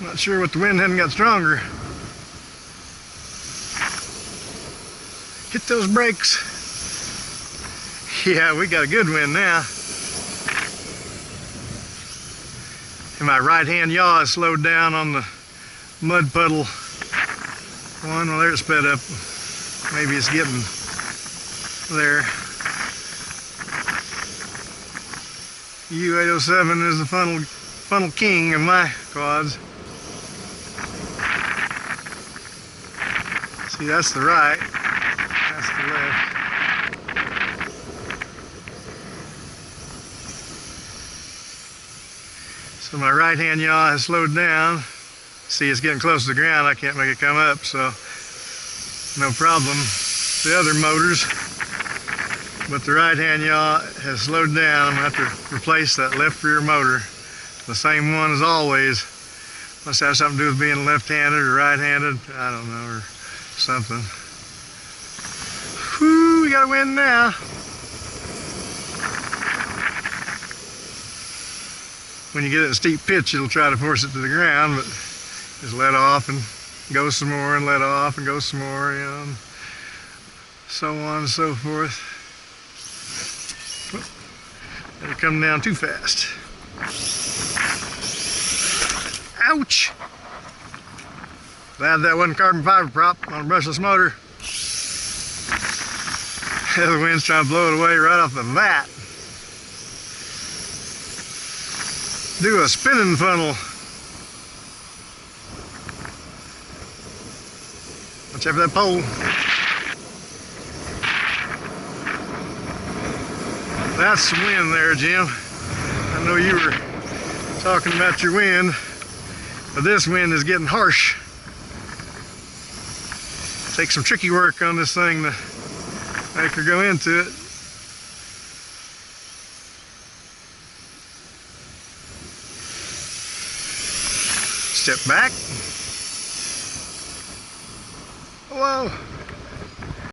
Not sure what the wind hadn't got stronger. Hit those brakes. Yeah, we got a good wind now. And my right hand yaw is slowed down on the mud puddle one. Well, there it sped up. Maybe it's getting there. U807 is the funnel king of my quads. See, that's the right, that's the left. So my right hand yaw has slowed down. See, it's getting close to the ground. I can't make it come up, so no problem. The other motors, but the right hand yaw has slowed down. I'm gonna have to replace that left rear motor. The same one as always. Must have something to do with being left-handed or right-handed. I don't know, or something. Whoo, we got a wind now. When you get it in a steep pitch, it'll try to force it to the ground, but just let off and go some more, and let off and go some more, you know, and so on and so forth. They're coming down too fast. Ouch! Glad that wasn't carbon fiber prop on a brushless motor. The wind's trying to blow it away right off the bat. Do a spinning funnel. Watch out for that pole. That's some wind there, Jim. I know you were talking about your wind, but this wind is getting harsh. Take some tricky work on this thing to make her go into it. Step back. Whoa.